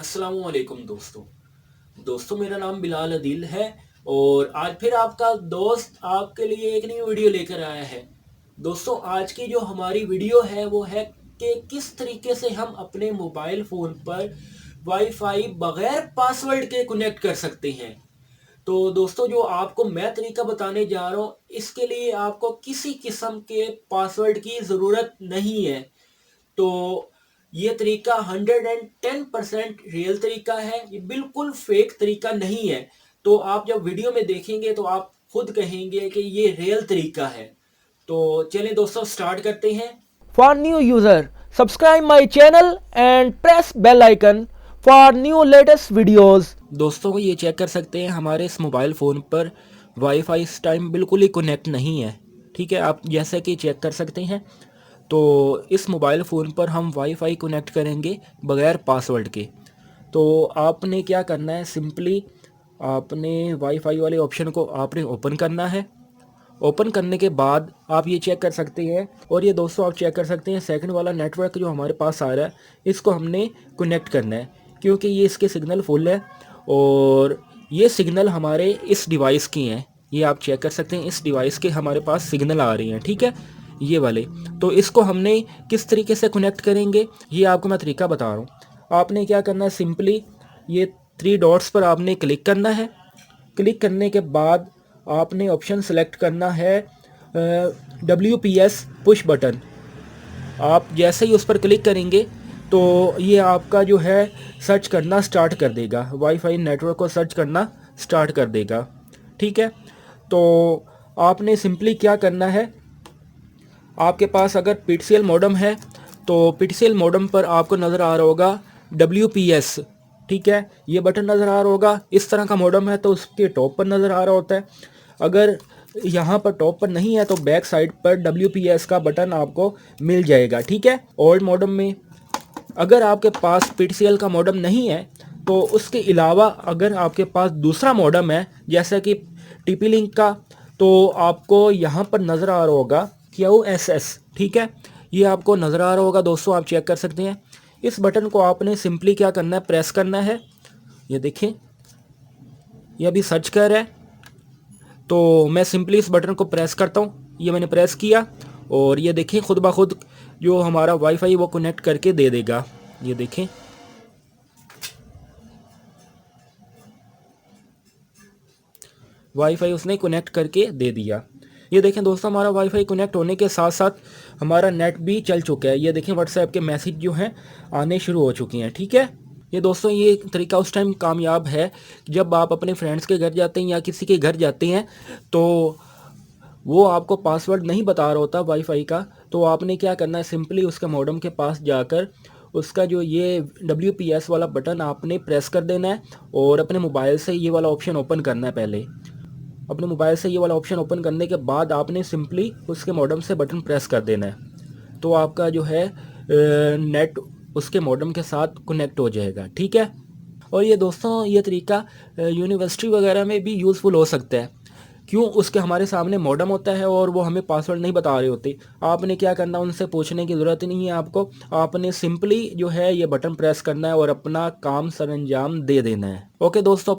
अस्सलामुअलैकुम दोस्तों। मेरा नाम बिलाल अदील है और आज फिर आपका दोस्त आपके लिए एक नई वीडियो लेकर आया है। दोस्तों, आज की जो हमारी वीडियो है वो है कि किस तरीके से हम अपने मोबाइल फ़ोन पर वाईफाई बगैर पासवर्ड के कनेक्ट कर सकते हैं। तो दोस्तों, जो आपको मैं तरीका बताने जा रहा हूँ, इसके लिए आपको किसी किस्म के पासवर्ड की ज़रूरत नहीं है। तो ये तरीका 110% रियल तरीका है, ये बिल्कुल फेक तरीका नहीं है। तो आप जब वीडियो में देखेंगे तो आप खुद कहेंगे कि ये रियल तरीका है। तो चलिए दोस्तों, स्टार्ट करते हैं। For new user, subscribe my channel and press bell icon for new latest videos. दोस्तों, ये चेक कर सकते हैं हमारे इस मोबाइल फ़ोन पर वाईफाई इस टाइम बिल्कुल ही कनेक्ट नहीं है। ठीक है, आप जैसे कि चेक कर सकते हैं। तो इस मोबाइल फ़ोन पर हम वाईफाई कनेक्ट करेंगे बगैर पासवर्ड के। तो आपने क्या करना है, सिंपली आपने वाईफाई वाले ऑप्शन को आपने ओपन करना है। ओपन करने के बाद आप ये चेक कर सकते हैं, और ये दोस्तों आप चेक कर सकते हैं सेकंड वाला नेटवर्क जो हमारे पास आ रहा है, इसको हमने कनेक्ट करना है क्योंकि ये इसके सिग्नल फुल है और ये सिग्नल हमारे इस डिवाइस की हैं। ये आप चेक कर सकते हैं, इस डिवाइस के हमारे पास सिग्नल आ रही हैं। ठीक है, ये वाले। तो इसको हमने किस तरीके से कनेक्ट करेंगे, ये आपको मैं तरीका बता रहा हूँ। आपने क्या करना है, सिंपली ये 3 डॉट्स पर आपने क्लिक करना है। क्लिक करने के बाद आपने ऑप्शन सेलेक्ट करना है WPS पुश बटन। आप जैसे ही उस पर क्लिक करेंगे तो ये आपका जो है सर्च करना स्टार्ट कर देगा, वाईफाई नेटवर्क को सर्च करना स्टार्ट कर देगा। ठीक है, तो आपने सिंपली क्या करना है, आपके पास अगर PTCL मॉडेम है तो PTCL मॉडेम पर आपको नज़र आ रहा होगा WPS। ठीक है, ये बटन नज़र आ रहा होगा। इस तरह का मॉडेम है तो उसके टॉप पर नज़र आ रहा होता है। अगर यहाँ पर टॉप पर नहीं है तो बैक साइड पर WPS का बटन आपको मिल जाएगा। ठीक है, ओल्ड मॉडेम में। अगर आपके पास PTCL का मॉडेम नहीं है तो उसके अलावा अगर आपके पास दूसरा मॉडेम है जैसे कि TP लिंक का, तो आपको यहाँ पर नज़र आ रहा होगा QSS। ठीक है, ये आपको नज़र आ रहा होगा दोस्तों, आप चेक कर सकते हैं। इस बटन को आपने सिंपली क्या करना है, प्रेस करना है। ये देखें, ये अभी सर्च कर रहा है तो मैं सिंपली इस बटन को प्रेस करता हूँ। ये मैंने प्रेस किया और ये देखें खुद ब खुद जो हमारा वाईफाई वो कनेक्ट करके दे देगा। ये देखें, वाईफाई उसने कनेक्ट करके दे दिया। ये देखें दोस्तों, हमारा वाईफाई कनेक्ट होने के साथ साथ हमारा नेट भी चल चुका है। ये देखें, व्हाट्सएप के मैसेज जो हैं आने शुरू हो चुके हैं। ठीक है, ये दोस्तों ये तरीका उस टाइम कामयाब है जब आप अपने फ्रेंड्स के घर जाते हैं या किसी के घर जाते हैं तो वो आपको पासवर्ड नहीं बता रहा होता वाईफाई का। तो आपने क्या करना है, सिंपली उसके मॉडेम के पास जाकर उसका जो ये WPS वाला बटन आपने प्रेस कर देना है और अपने मोबाइल से ये वाला ऑप्शन ओपन करना है। पहले अपने मोबाइल से ये वाला ऑप्शन ओपन करने के बाद आपने सिंपली उसके मॉडेम से बटन प्रेस कर देना है। तो आपका जो है नेट उसके मॉडेम के साथ कनेक्ट हो जाएगा। ठीक है, और ये दोस्तों ये तरीका यूनिवर्सिटी वगैरह में भी यूज़फुल हो सकता है। क्यों, उसके हमारे सामने मॉडेम होता है और वो हमें पासवर्ड नहीं बता रहे होते। आपने क्या करना, उनसे पूछने की ज़रूरत ही नहीं है आपको। आपने सिंपली जो है ये बटन प्रेस करना है और अपना काम सरअंजाम दे देना है। ओके दोस्तों।